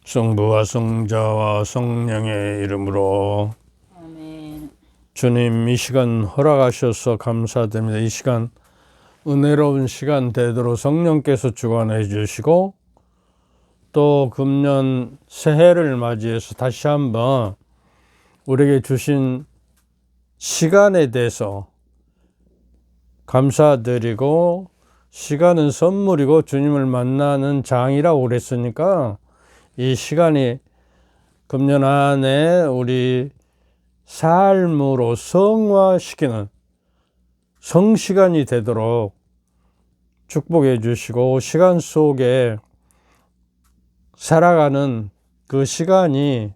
성부와 성자와 성령의 이름으로 아멘. 주님, 이 시간 허락하셔서 감사드립니다. 이 시간 은혜로운 시간 되도록 성령께서 주관해 주시고, 또 금년 새해를 맞이해서 다시 한번 우리에게 주신 시간에 대해서 감사드리고, 시간은 선물이고 주님을 만나는 장이라고 그랬으니까 이 시간이 금년 안에 우리 삶으로 성화시키는 성시간이 되도록 축복해 주시고, 시간 속에 살아가는 그 시간이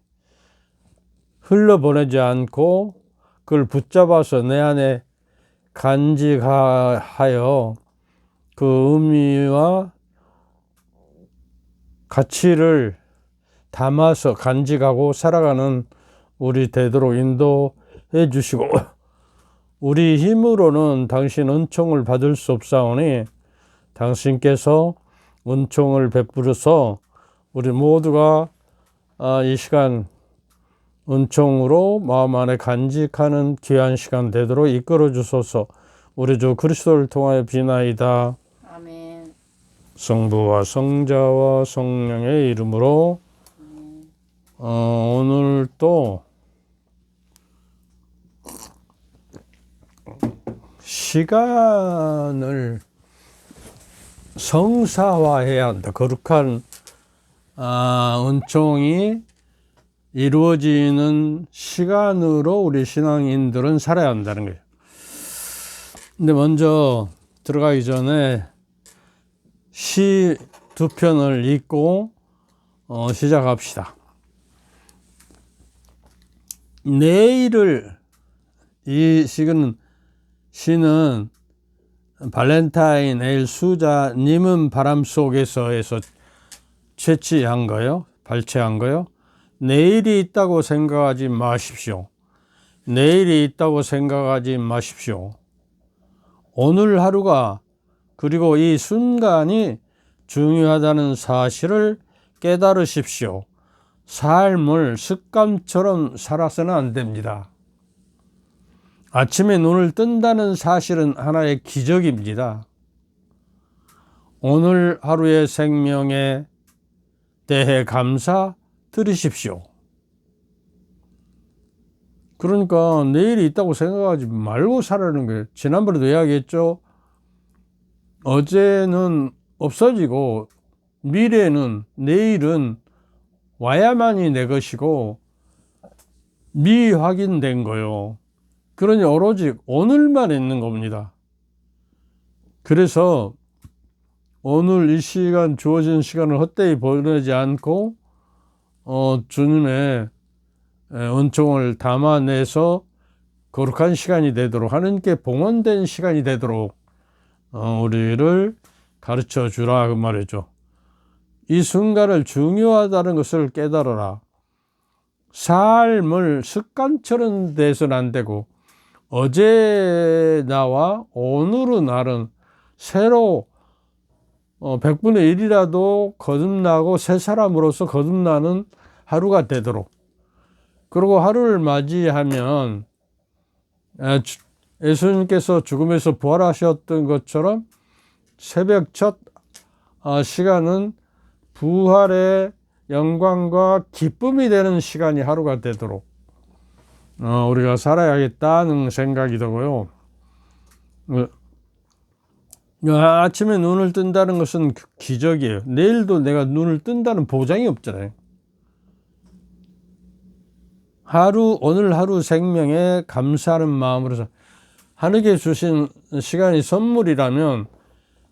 흘러보내지 않고 그걸 붙잡아서 내 안에 간직하여 그 의미와 가치를 담아서 간직하고 살아가는 우리 되도록 인도해 주시고, 우리 힘으로는 당신 은총을 받을 수 없사오니 당신께서 은총을 베풀어서 우리 모두가 이 시간 은총으로 마음 안에 간직하는 귀한 시간 되도록 이끌어 주소서. 우리 주 그리스도를 통하여 비나이다. 아멘. 성부와 성자와 성령의 이름으로. 오늘 또 시간을 성사화해야 한다. 거룩한 은총이 이루어지는 시간으로 우리 신앙인들은 살아야 한다는 거예요. 근데 먼저 들어가기 전에 시 두 편을 읽고 시작합시다. 내일을, 이 시는 발렌타인 에일 수자님은 바람 속에서에서 채취한 거요, 발췌한 거요. 내일이 있다고 생각하지 마십시오. 내일이 있다고 생각하지 마십시오. 오늘 하루가, 그리고 이 순간이 중요하다는 사실을 깨달으십시오. 삶을 습관처럼 살아서는 안 됩니다. 아침에 눈을 뜬다는 사실은 하나의 기적입니다. 오늘 하루의 생명에 대해 감사 드리십시오. 그러니까 내일이 있다고 생각하지 말고 살아는 거예요. 지난번에도 이야기했죠. 어제는 없어지고 미래는, 내일은 와야만이 내 것이고 미확인된 거요. 그러니 오로지 오늘만 있는 겁니다. 그래서 오늘 이 시간, 주어진 시간을 헛되이 보내지 않고 주님의 은총을 담아내서 거룩한 시간이 되도록, 하나님께 봉헌된 시간이 되도록 우리를 가르쳐 주라 그 말이죠. 이 순간을 중요하다는 것을 깨달아라. 삶을 습관처럼 돼서는 안 되고, 어제 나와 오늘의 날은 새로 100분의 1이라도 거듭나고 새 사람으로서 거듭나는 하루가 되도록, 그리고 하루를 맞이하면 예수님께서 죽음에서 부활하셨던 것처럼 새벽 첫 시간은 부활의 영광과 기쁨이 되는 시간이 하루가 되도록 우리가 살아야겠다는 생각이 들고요. 아침에 눈을 뜬다는 것은 기적이에요. 내일도 내가 눈을 뜬다는 보장이 없잖아요. 오늘 하루 생명에 감사하는 마음으로, 하늘께 주신 시간이 선물이라면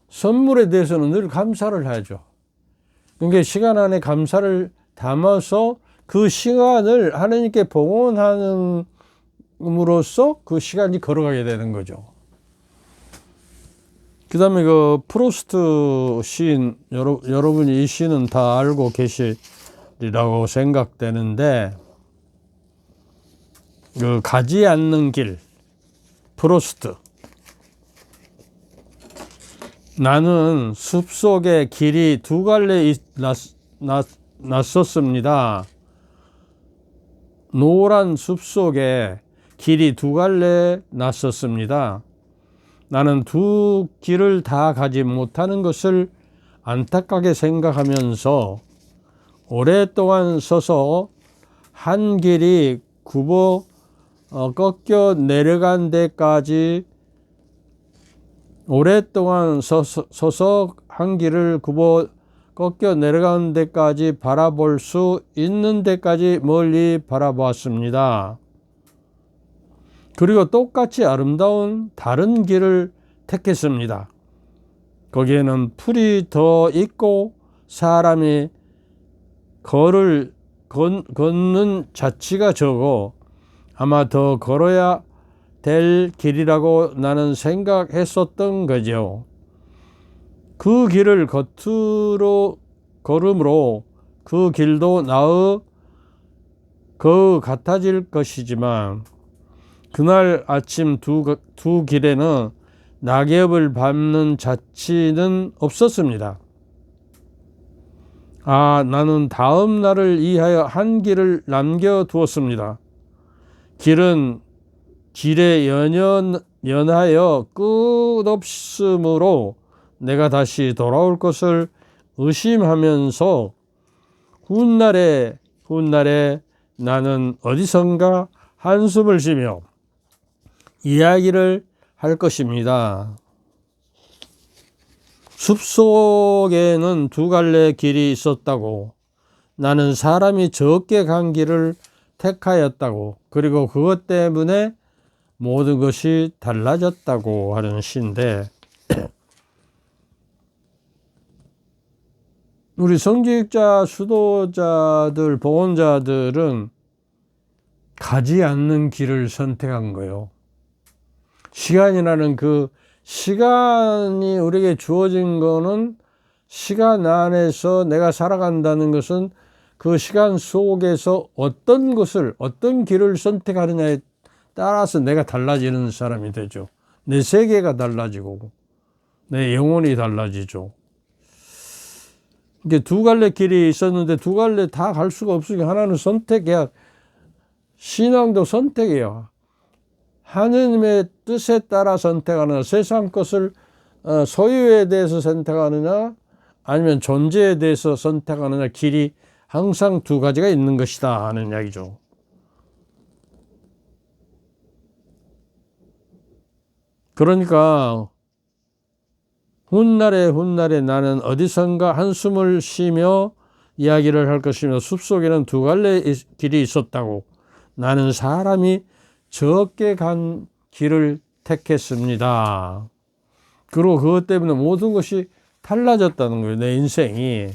선물에 대해서는 늘 감사를 하죠. 그러니까 시간 안에 감사를 담아서 그 시간을 하나님께 봉헌함으로써 그 시간이 걸어가게 되는 거죠. 그 다음에 그 프로스트 시인, 여러분이 이 시는 다 알고 계시리라고 생각되는데, 그 가지 않는 길, 프로스트. 나는 숲속에 길이 두 갈래 났었습니다. 노란 숲속에 길이 두 갈래 났었습니다. 나는 두 길을 다 가지 못하는 것을 안타깝게 생각하면서 오랫동안 서서 한 길이 꺾여 내려간 데까지 오랫동안 서서 한 길을 꺾여 내려간 데까지 바라볼 수 있는 데까지 멀리 바라보았습니다. 그리고 똑같이 아름다운 다른 길을 택했습니다. 거기에는 풀이 더 있고 사람이 걷는 자치가 적어 아마 더 걸어야 될 길이라고 나는 생각했었던 거죠. 그 길을 겉으로 걸음으로 그 길도 나의 그 같아질 것이지만 그날 아침 두 길에는 낙엽을 밟는 자취는 없었습니다. 나는 다음 날을 위하여 한 길을 남겨두었습니다. 길에 연하여 끝없으므로 내가 다시 돌아올 것을 의심하면서 훗날에 나는 어디선가 한숨을 쉬며 이야기를 할 것입니다. 숲속에는 두 갈래 길이 있었다고, 나는 사람이 적게 간 길을 택하였다고, 그리고 그것 때문에 모든 것이 달라졌다고 하는 시인데, 우리 성직자, 수도자들, 복원자들은 가지 않는 길을 선택한 거예요. 시간이라는 그 시간이 우리에게 주어진 거는 시간 안에서 내가 살아간다는 것은 그 시간 속에서 어떤 길을 선택하느냐에 따라서 내가 달라지는 사람이 되죠. 내 세계가 달라지고 내 영혼이 달라지죠. 이게 두 갈래 길이 있었는데 두 갈래 다 갈 수가 없으니까 하나는 선택해야, 신앙도 선택이에요. 하느님의 뜻에 따라 선택하느냐, 세상 것을 소유에 대해서 선택하느냐, 아니면 존재에 대해서 선택하느냐, 길이 항상 두 가지가 있는 것이다 하는 이야기죠. 그러니까 훗날에 나는 어디선가 한숨을 쉬며 이야기를 할 것이며 숲속에는 두 갈래 길이 있었다고, 나는 사람이 적게 간 길을 택했습니다. 그리고 그것 때문에 모든 것이 달라졌다는 거예요. 내 인생이.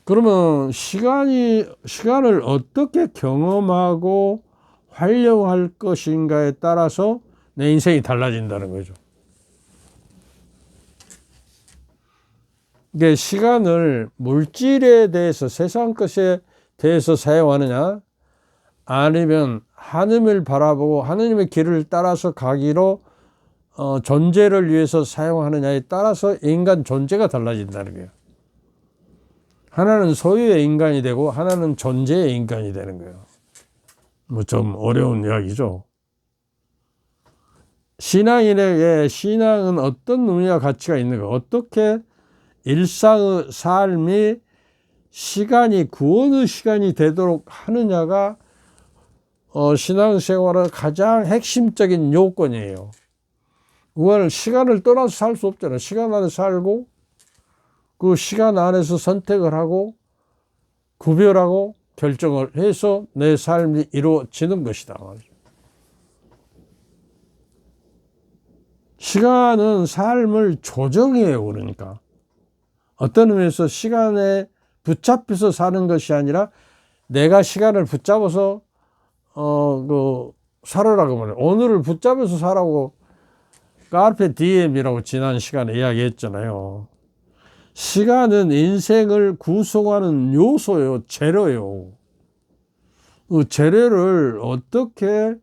그러면 시간을 어떻게 경험하고 활용할 것인가에 따라서 내 인생이 달라진다는 거죠. 이게 시간을 물질에 대해서, 세상 것에 대해서 사용하느냐, 아니면 하느님을 바라보고 하느님의 길을 따라서 가기로 존재를 위해서 사용하느냐에 따라서 인간 존재가 달라진다는 거예요. 하나는 소유의 인간이 되고 하나는 존재의 인간이 되는 거예요. 뭐 좀 어려운 이야기죠. 신앙인에게 신앙은 어떤 의미와 가치가 있는가, 어떻게 일상의 삶이 시간이 구원의 시간이 되도록 하느냐가 신앙생활의 가장 핵심적인 요건이에요. 그거는 시간을 떠나서 살 수 없잖아요. 시간 안에 살고 그 시간 안에서 선택을 하고 구별하고 결정을 해서 내 삶이 이루어지는 것이다. 시간은 삶을 조정해요. 그러니까 어떤 의미에서 시간에 붙잡혀서 사는 것이 아니라 내가 시간을 붙잡아서 살아라고 말해요. 오늘을 붙잡아서 살라고 카르페 디엠이라고 지난 시간에 이야기했잖아요. 시간은 인생을 구성하는 요소요, 재료요. 그 재료를 어떻게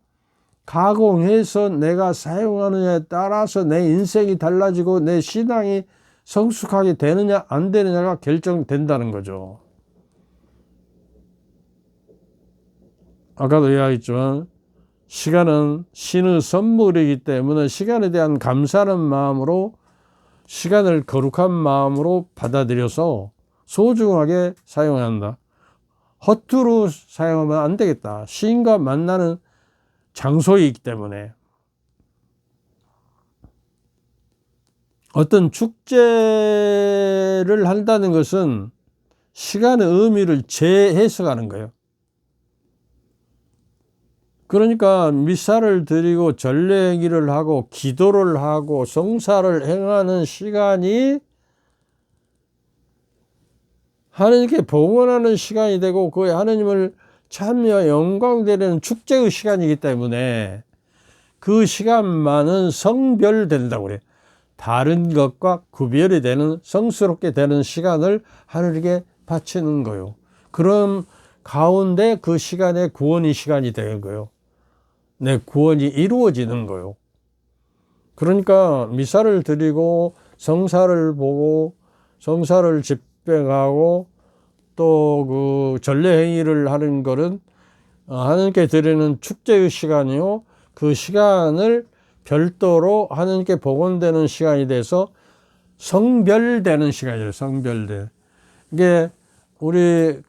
가공해서 내가 사용하느냐에 따라서 내 인생이 달라지고 내 신앙이 성숙하게 되느냐 안 되느냐가 결정된다는 거죠. 아까도 이야기했지만 시간은 신의 선물이기 때문에 시간에 대한 감사하는 마음으로, 시간을 거룩한 마음으로 받아들여서 소중하게 사용해야 한다. 허투루 사용하면 안 되겠다. 시인과 만나는 장소이기 때문에. 어떤 축제를 한다는 것은 시간의 의미를 재해석하는 거예요. 그러니까 미사를 드리고 전례 행위를 하고 기도를 하고 성사를 행하는 시간이 하나님께 봉헌하는 시간이 되고, 그 하나님을 참여 영광 드리는 축제의 시간이기 때문에 그 시간만은 성별된다고 그래요. 다른 것과 구별이 되는, 성스럽게 되는 시간을 하나님께 바치는 거예요. 그럼 가운데 그 시간에 구원의 시간이 되는 거예요. 내 구원이 이루어지는 거예요. 그러니까 미사를 드리고 성사를 보고 성사를 집행하고 또 그 전례 행위를 하는 것은 하나님께 드리는 축제의 시간이요, 그 시간을 별도로 하나님께 복원되는 시간이 돼서 성별되는 시간이에요. 성별돼. 이게 우리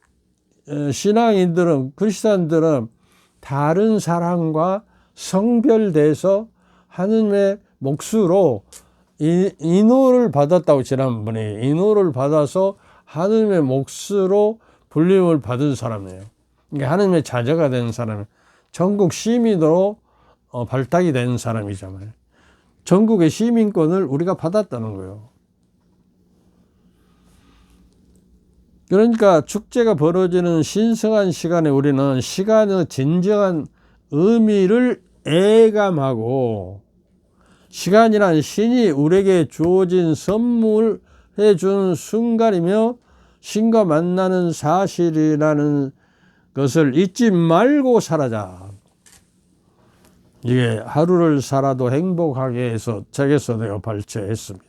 신앙인들은, 크리스찬들은 다른 사람과 성별돼서 하나님의 몫으로 인호를 받았다고, 지난번에 인호를 받아서 하나님의 몫으로 불림을 받은 사람이에요. 이게 하나님의 자녀가 된 사람이에요. 전국 시민으로 발탁이 된 사람이잖아요. 전국의 시민권을 우리가 받았다는 거예요. 그러니까 축제가 벌어지는 신성한 시간에 우리는 시간의 진정한 의미를 애감하고, 시간이란 신이 우리에게 주어진 선물해 준 순간이며 신과 만나는 사실이라는 것을 잊지 말고 살아자. 이게 하루를 살아도 행복하게 해서 책에서 내가 발췌했습니다.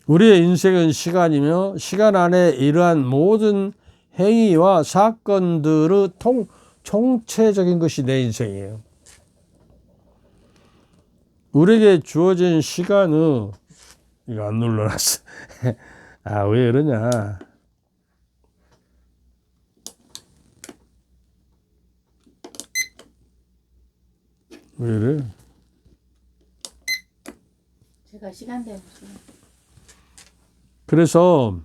우리의 인생은 시간이며 시간 안에 이러한 모든 행위와 사건들의 총체적인 것이 내 인생이에요. 우리에게 주어진 시간은, 이거 안 눌러놨어. 아, 왜 이러냐. 왜 이래? 제가 시간 되면 그래서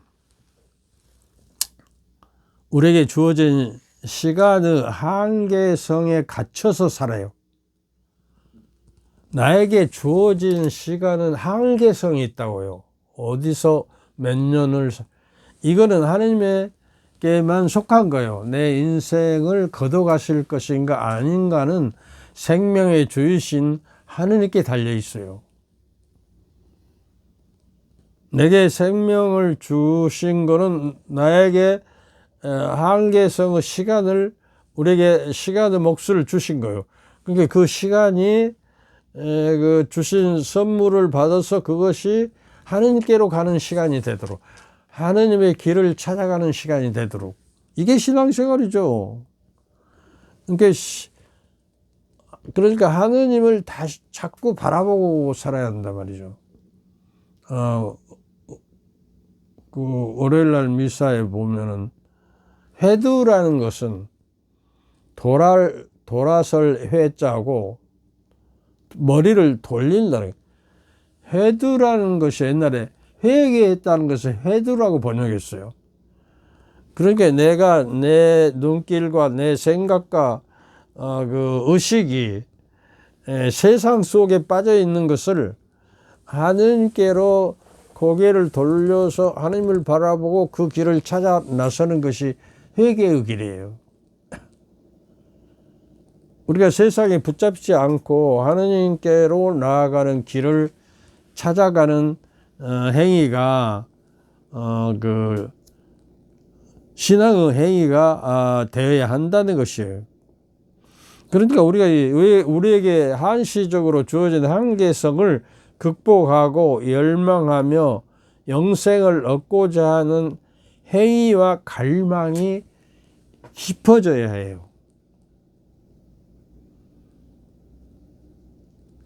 우리에게 주어진 시간의 한계성에 갇혀서 살아요. 나에게 주어진 시간은 한계성이 있다고요. 어디서 몇 년을, 이거는 하나님에게만 속한 거예요. 내 인생을 걷어가실 것인가 아닌가는 생명의 주이신 하나님께 달려 있어요. 내게 생명을 주신 거는 나에게 한계성의 시간을, 우리에게 시간의 몫을 주신 거예요. 그러니까 그 시간이 그 주신 선물을 받아서 그것이 하나님께로 가는 시간이 되도록, 하나님의 길을 찾아가는 시간이 되도록, 이게 신앙생활이죠. 그러니까 하나님을 다시 자꾸 바라보고 살아야 한단 말이죠. 그 월요일날 미사에 보면은 회두라는 것은 돌아설 회자고 머리를 돌린다는, 회두라는 것이 옛날에 회개했다는 것을 회두라고 번역했어요. 그러니까 내가 내 눈길과 내 생각과 그 의식이 세상 속에 빠져 있는 것을 하나님께로 고개를 돌려서 하나님을 바라보고 그 길을 찾아 나서는 것이 회개의 길이에요. 우리가 세상에 붙잡지 않고 하나님께로 나아가는 길을 찾아가는 행위가 그 신앙의 행위가 되어야 한다는 것이에요. 그러니까 우리가 왜 우리에게 한시적으로 주어진 한계성을 극복하고 열망하며 영생을 얻고자 하는 행위와 갈망이 깊어져야 해요.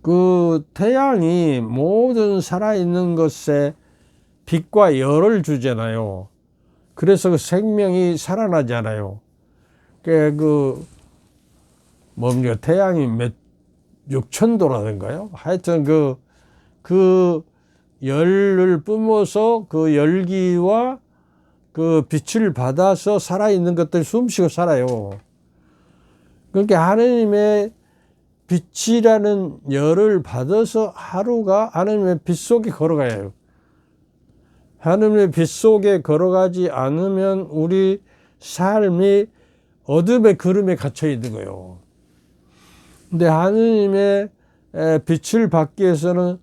그 태양이 모든 살아있는 것에 빛과 열을 주잖아요. 그래서 그 생명이 살아나잖아요. 뭡니까? 태양이 몇 6,000도라든가요? 하여튼 그 열을 뿜어서 그 열기와 그 빛을 받아서 살아있는 것들이 숨쉬고 살아요. 그러니까 하느님의 빛이라는 열을 받아서 하루가 하느님의 빛 속에 걸어가야 해요. 하느님의 빛 속에 걸어가지 않으면 우리 삶이 어둠의 그름에 갇혀 있는 거예요. 근데 하느님의 빛을 받기 위해서는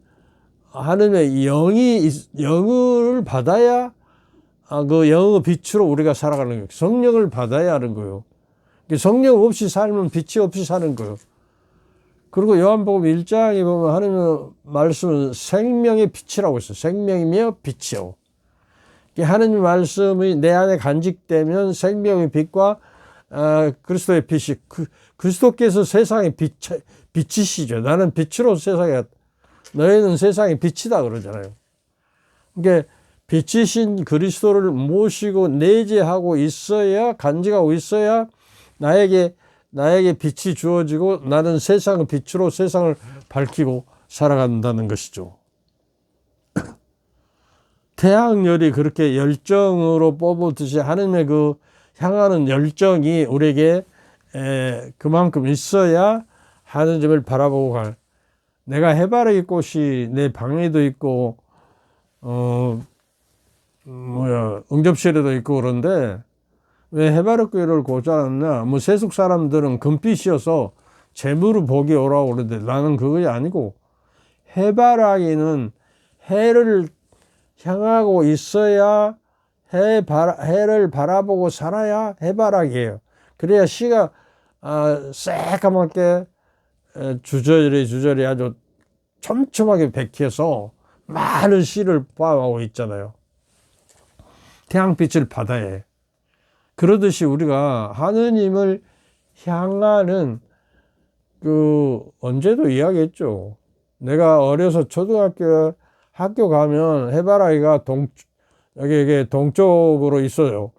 하느님의 영을 받아야 그 영의 빛으로 우리가 살아가는 거예요. 성령을 받아야 하는 거예요. 성령 없이 살면 빛이 없이 사는 거예요. 그리고 요한복음 1장에 보면 하느님의 말씀은 생명의 빛이라고 있어요. 생명이며 빛이요. 하느님 말씀이 내 안에 간직되면 생명의 빛과 그리스도의 빛이 그리스도께서 세상의 빛이시죠. 나는 빛으로 세상에 너희는 세상의 빛이다 그러잖아요. 그러니까 빛이신 그리스도를 모시고 내재하고 있어야 간직하고 있어야 나에게 빛이 주어지고 나는 세상의 빛으로 세상을 밝히고 살아간다는 것이죠. 태양열이 그렇게 열정으로 뽑듯이 하느님의 그 향하는 열정이 우리에게 그만큼 있어야 하느님을 바라보고 갈. 내가 해바라기 꽃이 내 방에도 있고 응접실에도 있고 그런데 왜 해바라기를 꽂아놨냐? 뭐 세속 사람들은 금빛이어서 재물을 보기 오라고 그러는데 나는 그것이 아니고 해바라기는 해를 향하고 있어야 해를 바라보고 살아야 해바라기예요. 그래야 씨가 새까맣게 주저리 아주 촘촘하게 백혀서 많은 씨를 보아하고 있잖아요. 태양빛을 받아야 해. 그러듯이 우리가 하느님을 향하는 언제도 이야기했죠. 내가 어려서 초등학교 학교 가면 해바라기가 여기 동쪽으로 있어요.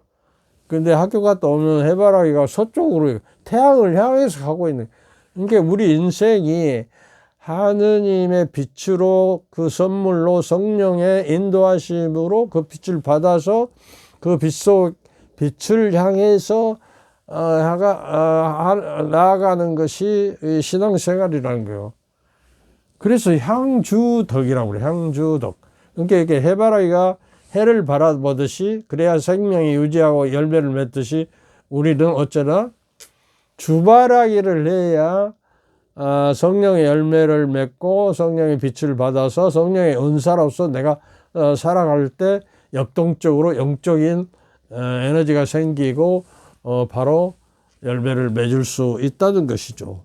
근데 학교 갔다 오면 해바라기가 서쪽으로 태양을 향해서 가고 있는. 그러니까 우리 인생이 하느님의 빛으로 그 선물로 성령의 인도하심으로 그 빛을 받아서 그 빛을 향해서 나아가는 것이 신앙생활이라는 거예요. 그래서 향주덕이라고 그래요. 향주덕. 그러니까 이렇게 해바라기가 해를 바라보듯이 그래야 생명이 유지하고 열매를 맺듯이 우리는 어쩌나 주바라기를 해야 성령의 열매를 맺고 성령의 빛을 받아서 성령의 은사로서 내가 살아갈 때 역동적으로 영적인 에너지가 생기고 바로 열매를 맺을 수 있다는 것이죠.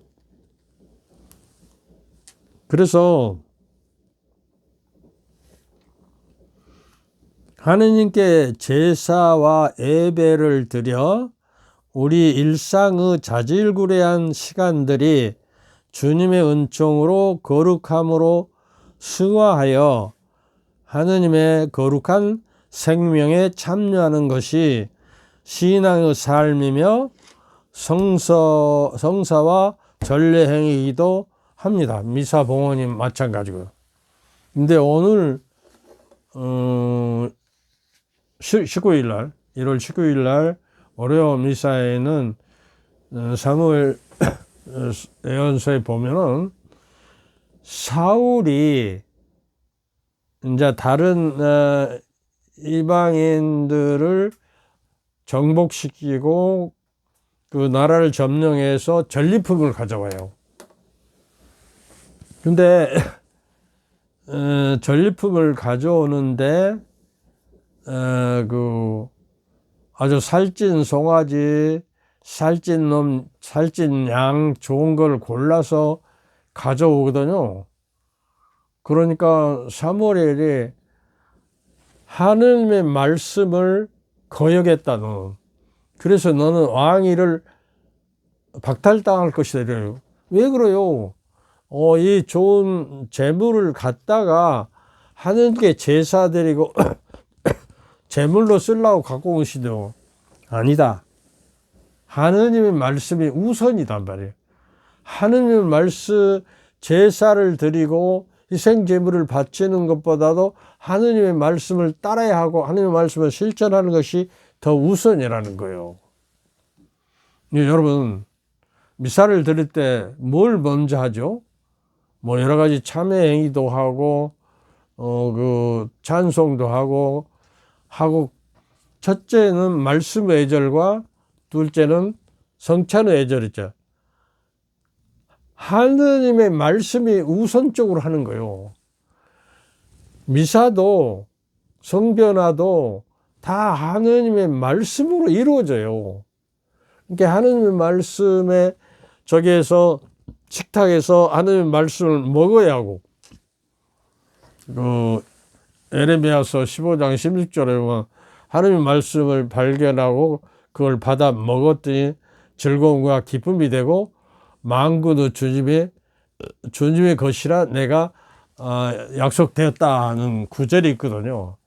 그래서 하느님께 제사와 예배를 드려 우리 일상의 자질구레한 시간들이 주님의 은총으로 거룩함으로 승화하여 하느님의 거룩한 생명에 참여하는 것이 신앙의 삶이며 성사와 전례행위이기도 합니다. 미사 봉헌이 마찬가지고요. 근데 오늘 19일 날 1월 19일 날 월요 미사에는 사무엘 예언서에 보면은 사울이 이제 다른 이방인들을 정복시키고 그 나라를 점령해서 전리품을 가져와요. 근데 전리품을 가져오는데 아주 살찐 송아지, 살찐 놈, 살찐 양 좋은 걸 골라서 가져오거든요. 그러니까 사무엘이 하느님의 말씀을 거역했다. 너. 그래서 너는 왕위를 박탈당할 것이다. 이래요. 왜 그래요? 이 좋은 재물을 갖다가 하느님께 제사 드리고 재물로 쓰려고 갖고 오시죠. 아니다. 하느님의 말씀이 우선이단 말이에요. 하느님의 말씀, 제사를 드리고 희생 제물을 바치는 것보다도 하느님의 말씀을 따라야 하고 하느님의 말씀을 실천하는 것이 더 우선이라는 거예요. 여러분, 미사를 드릴 때 뭘 먼저 하죠? 뭐 여러 가지 참회 행위도 하고 그 찬송도 하고 첫째는 말씀 애절과 둘째는 성찬의 애절이죠. 하느님의 말씀이 우선적으로 하는 거예요. 미사도 성변화도 다 하느님의 말씀으로 이루어져요. 그러니까 하느님의 말씀에 저기에서 식탁에서 하느님의 말씀을 먹어야 하고, 그 에레미야서 15장 16절에 보면 하느님의 말씀을 발견하고 그걸 받아 먹었더니 즐거움과 기쁨이 되고 만군의 주님의 것이라 내가 약속되었다는 구절이 있거든요.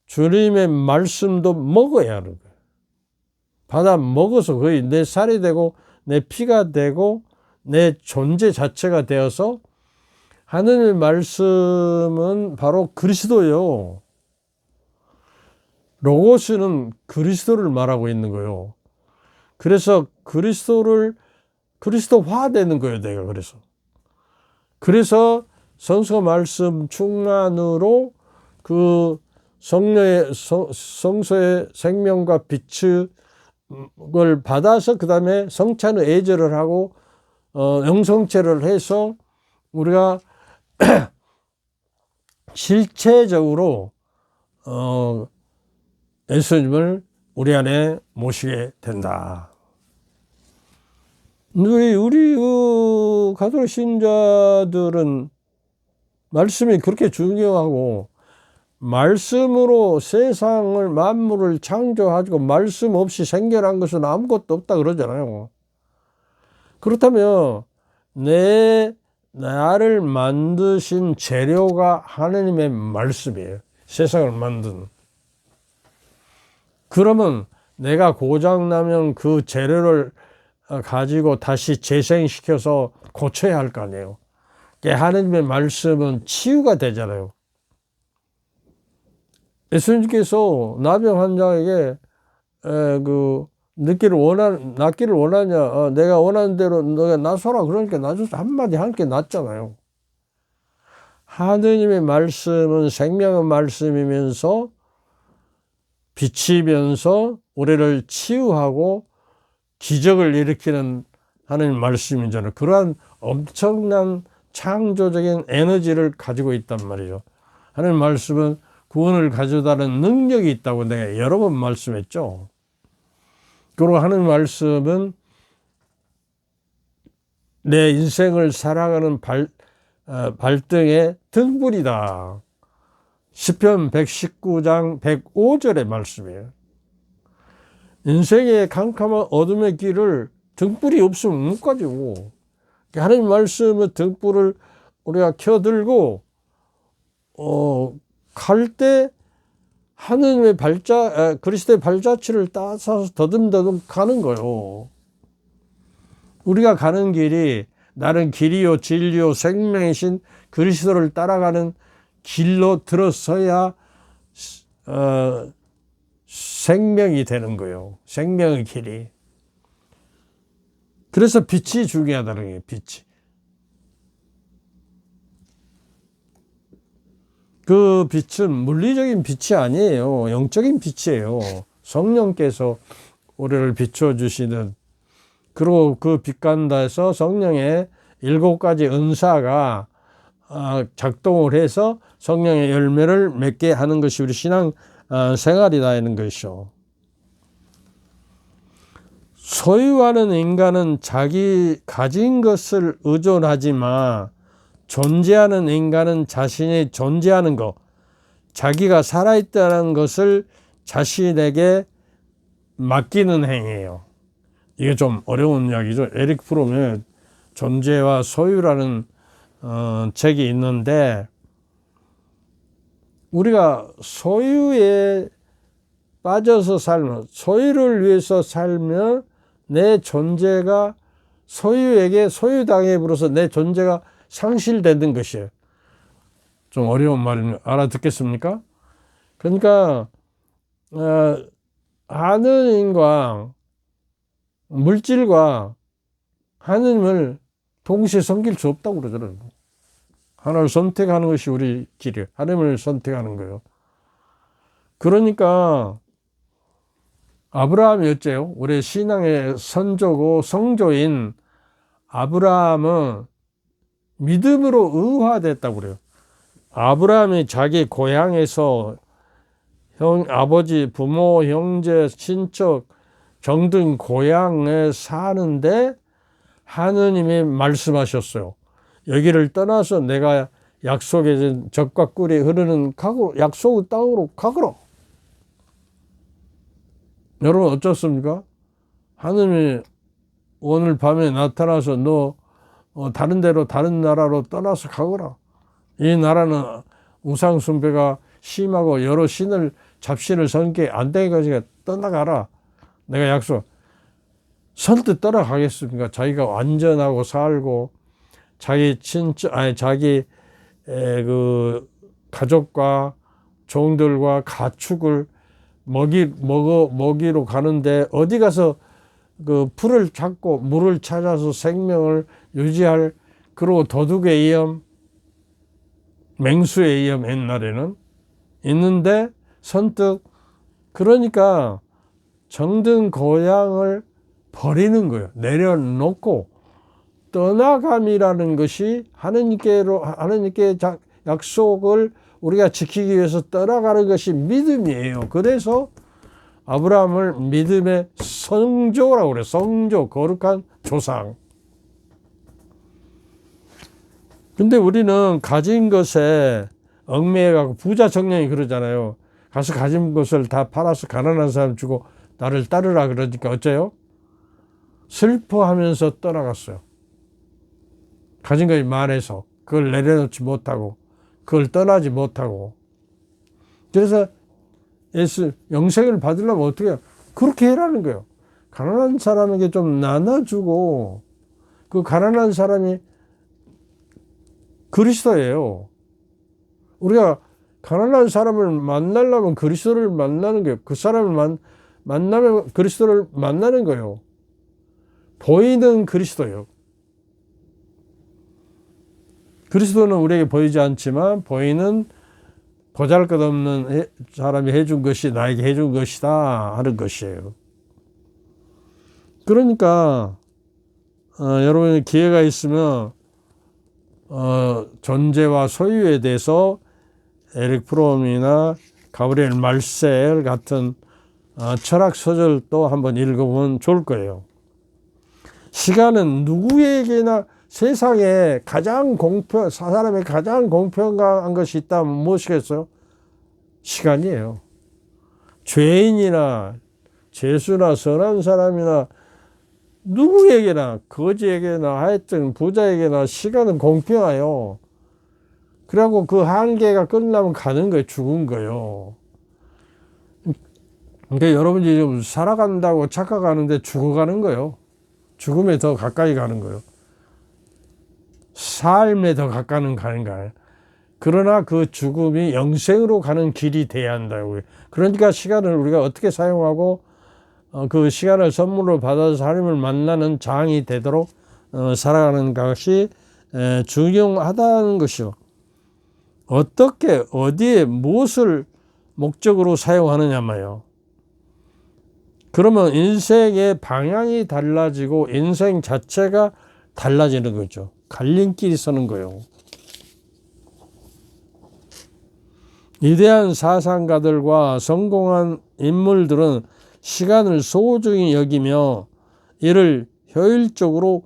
주님의 말씀도 먹어야 하는 거예요. 받아 먹어서 거의 내 살이 되고 내 피가 되고 내 존재 자체가 되어서 하느님의 말씀은 바로 그리스도예요. 로고스는 그리스도를 말하고 있는 거예요. 그래서 그리스도화 되는 거예요, 내가. 그래서 성서 말씀 충만으로 그 성서의 생명과 빛을 받아서 그 다음에 성찬의 애절을 하고 영성체를 해서 우리가 실체적으로 예수님을 우리 안에 모시게 된다. 우리 가톨릭 신자들은 말씀이 그렇게 중요하고 말씀으로 세상을 만물을 창조하고 말씀 없이 생겨난 것은 아무것도 없다 그러잖아요. 그렇다면 나를 만드신 재료가 하느님의 말씀이에요. 세상을 만든. 그러면 내가 고장나면 그 재료를 가지고 다시 재생시켜서 고쳐야 할 거 아니에요. 하느님의 말씀은 치유가 되잖아요. 예수님께서 나병 환자에게 낫기를 원하냐, 내가 원하는 대로 너가 나서라 그러니까 나줘서 한마디 함께 낫잖아요. 하느님의 말씀은 생명의 말씀이면서 비치면서 우리를 치유하고 기적을 일으키는 하느님 말씀이잖아요. 그러한 엄청난 창조적인 에너지를 가지고 있단 말이죠. 하느님 말씀은 구원을 가져다는 능력이 있다고 내가 여러 번 말씀했죠. 그리고 하느님 말씀은 내 인생을 살아가는 발등의 등불이다. 시편 119장 105절의 말씀이에요. 인생의 캄캄한 어둠의 길을 등불이 없으면 못 가지고 하나님 말씀의 등불을 우리가 켜들고 갈 때 하느님의 그리스도의 발자취를 따라서 더듬더듬 가는 거예요. 우리가 가는 길이 나는 길이요 진리요 생명이신 그리스도를 따라가는 길로 들어서야 생명이 되는 거예요. 생명의 길이. 그래서 빛이 중요하다는 거예요. 빛이. 그 빛은 물리적인 빛이 아니에요. 영적인 빛이에요. 성령께서 우리를 비춰주시는, 그리고 그 빛 가운데서 성령의 7가지 은사가 작동을 해서 성령의 열매를 맺게 하는 것이 우리 신앙 생활이다 하는 것이죠. 소유하는 인간은 자기 가진 것을 의존하지만 존재하는 인간은 자신이 존재하는 것, 자기가 살아있다는 것을 자신에게 맡기는 행위예요. 이게 좀 어려운 이야기죠. 에릭 프롬의 존재와 소유라는 책이 있는데, 우리가 소유에 빠져서 살면, 소유를 위해서 살면 내 존재가 소유에게 소유당해버려서 내 존재가 상실되는 것이에요. 좀 어려운 말입니다. 알아듣겠습니까? 그러니까 하느님과 물질과 하느님을 동시에 섬길 수 없다고 그러잖아요. 하나를 선택하는 것이 우리 길이에요. 하느님을 선택하는 거예요. 그러니까 아브라함이 어째요? 우리 신앙의 선조고 성조인 아브라함은 믿음으로 의화됐다고 그래요. 아브라함이 자기 고향에서 아버지, 부모, 형제, 친척, 정든 고향에 사는데 하느님이 말씀하셨어요. 여기를 떠나서 내가 약속해 준 젖과 꿀이 흐르는 약속의 땅으로 가거라. 여러분 어쩌습니까? 하느님이 오늘 밤에 나타나서 너 다른 데로 다른 나라로 떠나서 가거라. 이 나라는 우상 숭배가 심하고 여러 신을 잡신을 섬기게 안 되니까 떠나가라. 내가 약속. 선뜻 떠나가겠습니까? 자기가 안전하고 살고 자기 자기 그 가족과 종들과 가축을 먹이로 가는데 어디 가서 그 풀을 찾고 물을 찾아서 생명을 유지할, 그리고 도둑의 위험, 맹수의 위험 옛날에는 있는데 선뜻, 그러니까 정든 고향을 버리는 거예요. 내려놓고 떠나감이라는 것이 하느님께 약속을 우리가 지키기 위해서 떠나가는 것이 믿음이에요. 그래서 아브라함을 믿음의 성조라고 그래요. 성조, 거룩한 조상. 근데 우리는 가진 것에 얽매여가고, 부자 청년이 그러잖아요. 가서 가진 것을 다 팔아서 가난한 사람 주고 나를 따르라 그러니까 어째요? 슬퍼하면서 떠나갔어요. 가진 것이 많아서 그걸 내려놓지 못하고 그걸 떠나지 못하고. 그래서 예수 영생을 받으려면 어떻게 해요? 그렇게 해라는 거예요. 가난한 사람에게 좀 나눠주고, 그 가난한 사람이 그리스도예요. 우리가 가난한 사람을 만나려면 그리스도를 만나는 거예요. 그 사람을 만나면 그리스도를 만나는 거예요. 보이는 그리스도예요. 그리스도는 우리에게 보이지 않지만 보이는 보잘것없는 사람이 해준 것이 나에게 해준 것이다 하는 것이에요. 그러니까 여러분이 기회가 있으면 존재와 소유에 대해서 에릭 프롬이나 가브리엘 말셀 같은 철학 소설도 한번 읽어보면 좋을 거예요. 시간은 누구에게나 세상에 사람의 가장 공평한 것이 있다면 무엇이겠어요? 시간이에요. 죄인이나 죄수나 선한 사람이나 누구에게나, 거지에게나 하여튼 부자에게나 시간은 공평해요. 그래갖고 그 한계가 끝나면 가는 거예요. 죽은 거예요. 그러니까 여러분이 좀 살아간다고 착각하는데 죽어가는 거예요. 죽음에 더 가까이 가는 거예요. 삶에 더 가까이 가는 거예요. 그러나 그 죽음이 영생으로 가는 길이 돼야 한다고요. 그러니까 시간을 우리가 어떻게 사용하고 그 시간을 선물로 받아서 하나님을 만나는 장이 되도록 살아가는 것이 중요하다는 것이요. 어떻게, 어디에, 무엇을 목적으로 사용하느냐마요. 그러면 인생의 방향이 달라지고 인생 자체가 달라지는 거죠. 갈림길이 서는 거예요. 위대한 사상가들과 성공한 인물들은 시간을 소중히 여기며 이를 효율적으로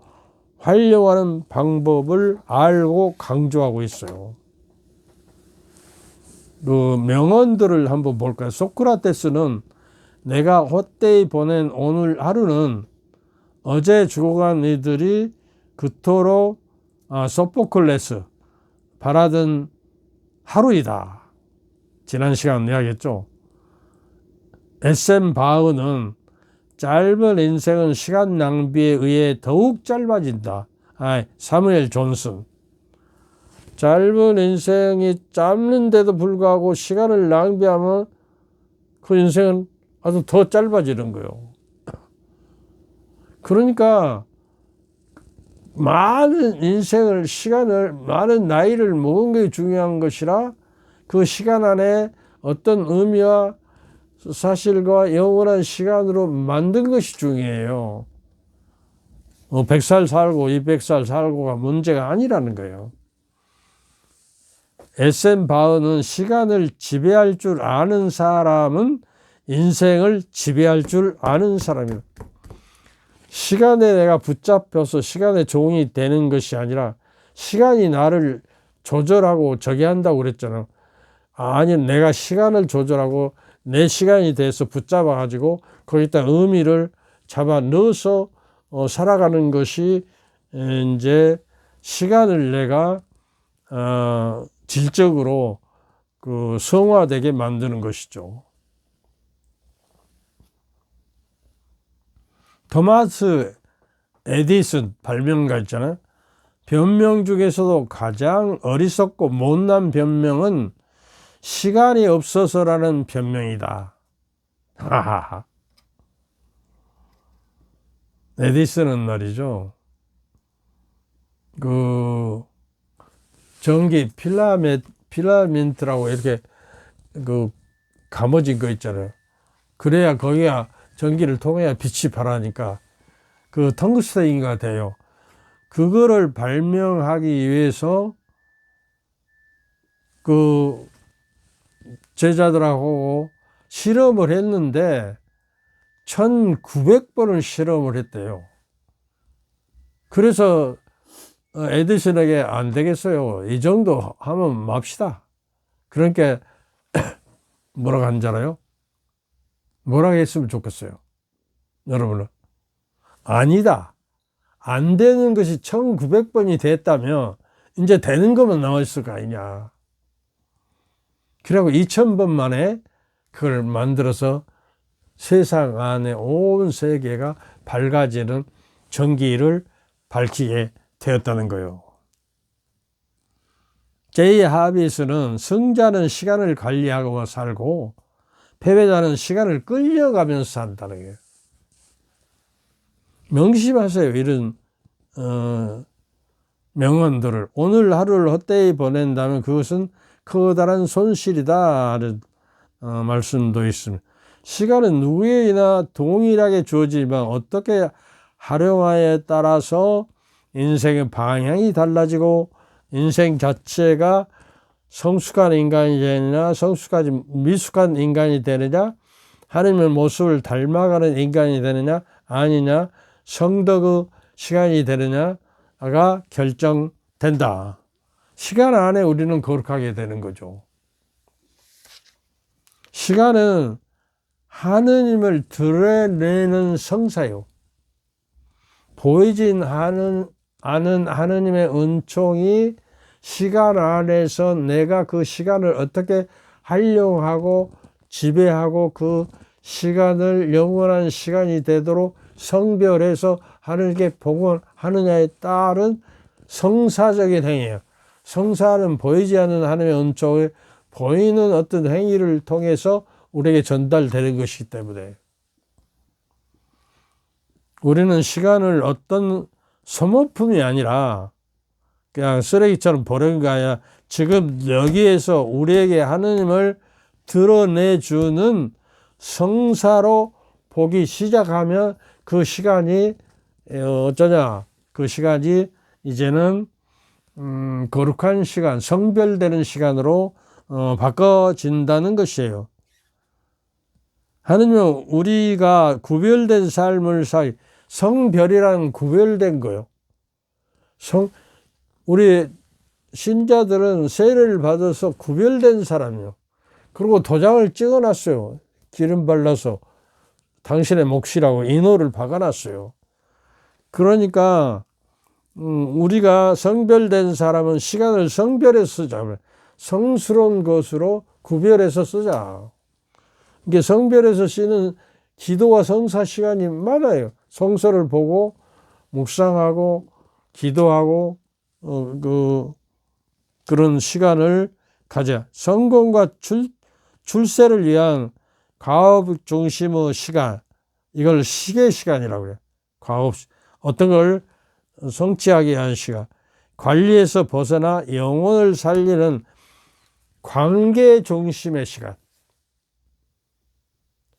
활용하는 방법을 알고 강조하고 있어요. 그 명언들을 한번 볼까요? 소크라테스는 내가 헛되이 보낸 오늘 하루는 어제 죽어간 이들이 그토록 소포클레스 바라던 하루이다. 지난 시간 이야기했죠. SM 바흐는 짧은 인생은 시간 낭비에 의해 더욱 짧아진다. 사무엘 존슨. 짧은 인생이 짧은데도 불구하고 시간을 낭비하면 그 인생은 아주 더 짧아지는 거예요. 그러니까 많은 인생을, 시간을, 많은 나이를 먹은 게 중요한 것이라 그 시간 안에 어떤 의미와 사실과 영원한 시간으로 만든 것이 중요해요. 100살 살고 200살 살고가 문제가 아니라는 거예요. SM 바흐는 시간을 지배할 줄 아는 사람은 인생을 지배할 줄 아는 사람이다. 시간에 내가 붙잡혀서 시간의 종이 되는 것이 아니라 시간이 나를 조절하고 저기 한다고 그랬잖아요. 아니, 내가 시간을 조절하고 내 시간이 돼서 붙잡아 가지고 거기다 의미를 잡아 넣어서 살아가는 것이 이제 시간을 내가 질적으로 그 성화되게 만드는 것이죠. 토마스 에디슨 발명가 있잖아요. 변명 중에서도 가장 어리석고 못난 변명은 시간이 없어서라는 변명이다. 하하하. 에디슨은 말이죠. 그 전기 필라멘트라고 이렇게 그 감아진 거 있잖아요. 그래야 거기가 전기를 통해야 빛이 발하니까 그 텅스테인가 돼요. 그거를 발명하기 위해서 그 제자들하고 실험을 했는데 1900번을 실험을 했대요. 그래서 에디슨에게 안 되겠어요. 이 정도 하면 맙시다. 그러니까 뭐라고 한잖아요. 뭐라고 했으면 좋겠어요. 여러분은. 아니다. 안 되는 것이 1900번이 됐다면 이제 되는 것만 나왔을 거 아니냐. 그리고 2000번 만에 그걸 만들어서 세상 안에 온 세계가 밝아지는 전기를 밝히게 되었다는 거예요. 제이 하비스는 승자는 시간을 관리하고 살고 패배자는 시간을 끌려가면서 산다는 거예요. 명심하세요. 이런 명언들을. 오늘 하루를 헛되이 보낸다면 그것은 커다란 손실이다 하는 말씀도 있습니다. 시간은 누구에게나 동일하게 주어지지만 어떻게 활용하에 따라서 인생의 방향이 달라지고 인생 자체가 성숙한 인간이 되느냐 성숙하지 미숙한 인간이 되느냐 하나님의 모습을 닮아가는 인간이 되느냐 아니냐 성덕의 시간이 되느냐가 결정된다. 시간 안에 우리는 거룩하게 되는 거죠. 시간은 하느님을 드러내는 성사요. 보이진 않은 하느님의 은총이 시간 안에서 내가 그 시간을 어떻게 활용하고 지배하고 그 시간을 영원한 시간이 되도록 성별해서 하늘께 복원하느냐에 따른 성사적인 행위예요. 성사는 보이지 않는 하나님의 은총을 보이는 어떤 행위를 통해서 우리에게 전달되는 것이기 때문에 우리는 시간을 어떤 소모품이 아니라 그냥 쓰레기처럼 버리는 게 아니라 지금 여기에서 우리에게 하느님을 드러내주는 성사로 보기 시작하면 그 시간이 어쩌냐 그 시간이 이제는 거룩한 시간 성별되는 시간으로 바꿔진다는 것이에요. 하느님은 우리가 구별된 삶을 살 성별이라는 구별된 거예요. 우리 신자들은 세례를 받아서 구별된 사람이요. 그리고 도장을 찍어놨어요. 기름 발라서 당신의 몫이라고 인호를 박아놨어요. 그러니까 우리가 성별된 사람은 시간을 성별해서 쓰자. 성스러운 것으로 구별해서 쓰자. 이게 성별해서 쓰는 기도와 성사 시간이 많아요. 성서를 보고 묵상하고 기도하고 그런 시간을 가져. 성공과 출세를 위한 과업 중심의 시간, 이걸 시계 시간이라고 해요. 과업, 어떤 걸 성취하기 위한 시간. 관리에서 벗어나 영혼을 살리는 관계 중심의 시간.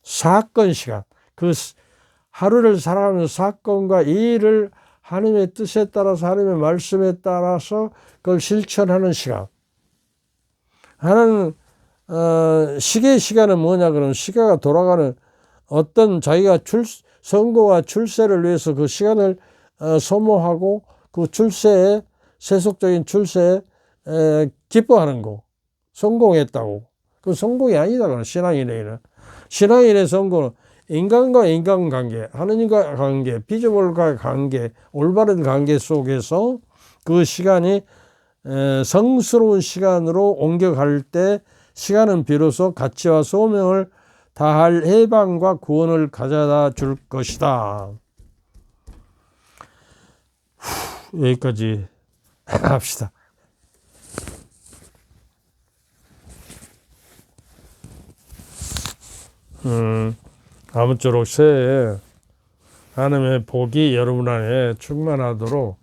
사건 시간. 그 하루를 살아가는 사건과 이 일을 하나님의 뜻에 따라서 하나님의 말씀에 따라서 그걸 실천하는 시간. 하나는 시계의 시간은 뭐냐 그러면 시계가 돌아가는 어떤 자기가 선거와 출세를 위해서 그 시간을 소모하고 그 출세에 세속적인 출세에 기뻐하는 거. 성공했다고. 그 성공이 아니다 그러나 신앙인에게는. 신앙인의 성공은 인간과 인간관계, 하느님과 관계, 피조물과 관계, 올바른 관계 속에서 그 시간이 성스러운 시간으로 옮겨갈 때 시간은 비로소 가치와 소명을 다할 해방과 구원을 가져다 줄 것이다. 여기까지 합시다. 아무쪼록 새해 하나님의 복이 여러분 안에 충만하도록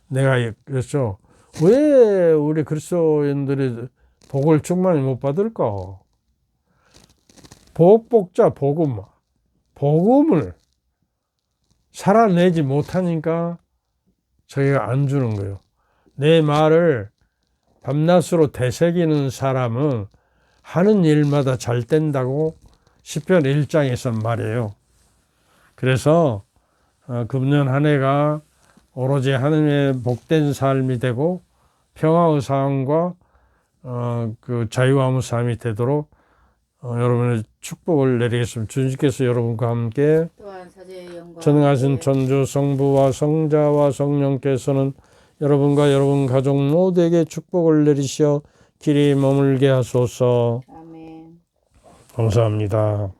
내가 그랬죠. 왜 우리 그리스도인들이 복을 충만히 못 받을까? 복자 복음을 살아내지 못하니까 저희가 안 주는 거예요. 내 말을 밤낮으로 되새기는 사람은 하는 일마다 잘 된다고 시편 1장에서 말해요. 그래서 금년 한 해가 오로지 하나님의 복된 삶이 되고 평화의 삶과 그 자유함의 삶이 되도록 여러분의 축복을 내리겠습니다. 주님께서 여러분과 함께 전능하신 천주 성부와 성자와 성령께서는 여러분과 여러분 가족 모두에게 축복을 내리시어 길이 머물게 하소서. 아멘. 감사합니다.